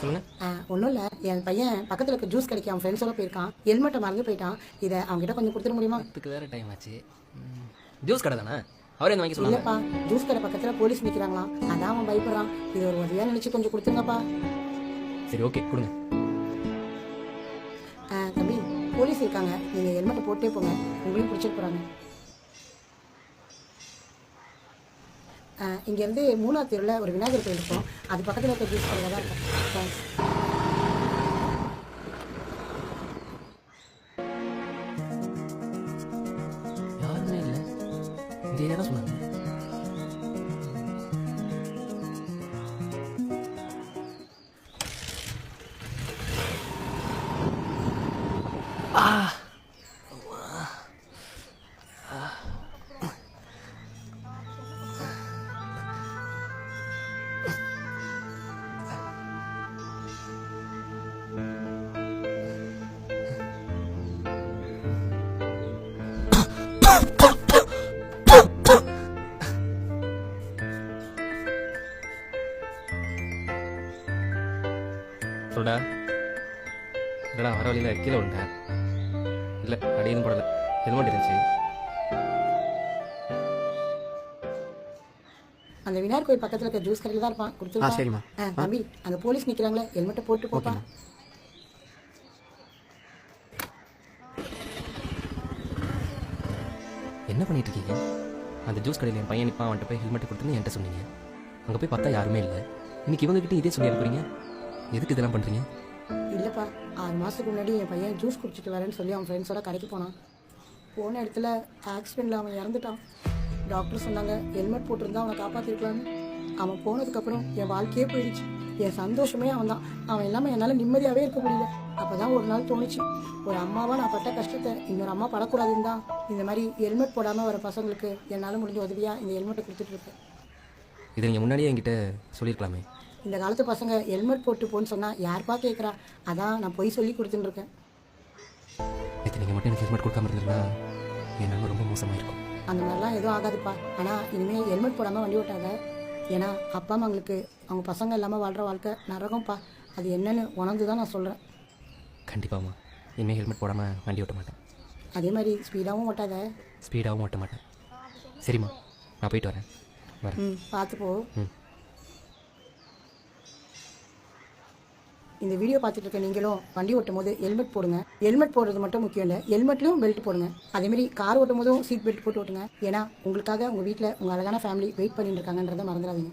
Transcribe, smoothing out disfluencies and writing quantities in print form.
சொல்லுங்க. ஒன்றும் இல்லை, என் பையன் பக்கத்தில் இருக்க ஜூஸ் கடைக்கு அவன் ஃப்ரெண்ட்ஸோட போயிருக்கான். ஹெல்மெட்டை மறந்து போயிட்டான். இதை அவங்ககிட்ட கொஞ்சம் கொடுத்துட முடியுமா? அதுக்கு வேற டைம் ஆச்சு. ஜூஸ் கடை தானே, அவரே என்ன வாங்கி சொன்னாங்க. இல்லைப்பா, ஜூஸ் கடை பக்கத்தில் போலீஸ் நிற்கிறாங்களாம், அதான் அவன் பயப்படுறான். இது ஒரு உதவியாக நினச்சி கொஞ்சம் கொடுத்துருங்கப்பா. சரி, ஓகே, கொடுங்க. தம்பி, போலீஸ் இருக்காங்க, நீங்கள் ஹெல்மெட்டை போட்டே போங்க, உங்களையும் பிடிச்சிட்டு போகிறாங்க. இங்கேருந்து 3ஆவது தெருவில் ஒரு விநாயகர் கோயில் இருக்கும், அது பக்கத்தில் இருக்க ஜூஸ் கடையில் தான் இருக்கும். யாருமே இல்லை, இந்த ஏரியா தான் சொன்னாங்க. சொல்டா. இல்லைடா, வர வழியில் கீழே விழுந்தேன். இல்லை, அடி எதுவும் போடலை, ஹெல்மெட் இருந்துச்சு. அந்த விநாயகர் கோயில் பக்கத்தில் இருக்க ஜூஸ் கடையில் தான் இருப்பான், கொடுத்துருக்கா. சரிம்மா. தம்பி, அங்கே போலீஸ் நிற்கிறாங்களே, ஹெல்மெட்டை போட்டு போப்பா. என்ன பண்ணிட்டு இருக்கீங்க? அந்த ஜூஸ் கடையில் என் பையன் நிற்பான், அவன்கிட்ட போய் ஹெல்மெட் கொடுத்துன்னு என்கிட்ட சொன்னீங்க. அங்கே போய் பார்த்தா யாருமே இல்லை. இன்னைக்கு இவங்ககிட்ட இதே சொல்லி அனுப்புறீங்க. எதுக்கு இதெல்லாம் பண்ணுறீங்க? இல்லைப்பா, 6 மாதத்துக்கு முன்னாடி என் பையன் ஜூஸ் குடிச்சிட்டு வரேன்னு சொல்லி அவன் ஃப்ரெண்ட்ஸோட கடைக்கு போனான். போன இடத்துல ஆக்சிடெண்ட்டில் அவன் இறந்துட்டான். டாக்டர் சொன்னாங்க ஹெல்மெட் போட்டிருந்தா அவனை காப்பாற்றிருக்கலான்னு. அவன் போனதுக்கப்புறம் என் வாழ்க்கையே போயிடுச்சு. என் சந்தோஷமே அவன் தான். அவன் இல்லாமல் என்னால் நிம்மதியாகவே இருக்க முடியல. அப்போ தான் ஒரு நாள் தோணுச்சு, ஒரு அம்மாவாக நான் பட்ட கஷ்டத்தை இன்னொரு அம்மா படக்கூடாதுன்னு தான் இந்த மாதிரி ஹெல்மெட் போடாமல் வர பசங்களுக்கு என்னால் முடிஞ்ச உதவியாக இந்த ஹெல்மெட்டை கொடுத்துட்ருக்கேன். இதை நீங்கள் முன்னாடியே என்கிட்ட சொல்லியிருக்கலாமே. இந்த காலத்து பசங்க ஹெல்மெட் போட்டு போன்னு சொன்னால் யாருப்பா கேட்குறா? அதான் நான் போய் சொல்லி கொடுத்துட்டுருக்கேன். நேற்று நீங்கள் மட்டும் எனக்கு ஹெல்மெட் கொடுக்காம இருந்தீங்கன்னா என்னால் ரொம்ப மோசமாக இருக்கும். அந்த மாதிரிலாம் எதுவும் ஆகாதுப்பா. ஆனால் இனிமேல் ஹெல்மெட் போடாமல் வண்டி ஓட்டாத. ஏன்னா அப்பா அம்மாங்களுக்கு அவங்க பசங்க இல்லாமல் வாழ்கிற வாழ்க்கை நரகம்ப்பா. அது என்னன்னு உணர்ந்து தான் நான் சொல்கிறேன். கண்டிப்பாம்மா, இனிமேல் ஹெல்மெட் போடாமல் வண்டி ஓட்ட மாட்டேன். அதே மாதிரி ஸ்பீடாகவும் ஓட்டாத. ஸ்பீடாகவும் ஓட்ட மாட்டேன். சரிம்மா, நான் போயிட்டு வரேன். பார்த்து போ. இந்த வீடியோ பார்த்துட்டு இருக்க நீங்களும் வண்டி ஓட்டும் போது ஹெல்மெட் போடுங்க. ஹெல்மெட் போடுறது மட்டும் முக்கியம் இல்லை, ஹெல்மெட்லையும் பெல்ட் போடுங்க. அதேமாதிரி கார் ஓட்டும் போதும் சீட் பெல்ட் போட்டு ஓட்டுங்க. ஏன்னா உங்களுக்காக உங்கள் வீட்டில் உங்கள் அழகான ஃபேமிலி வெயிட் பண்ணிட்டு இருக்காங்கன்றதை மறந்துடாதீங்க.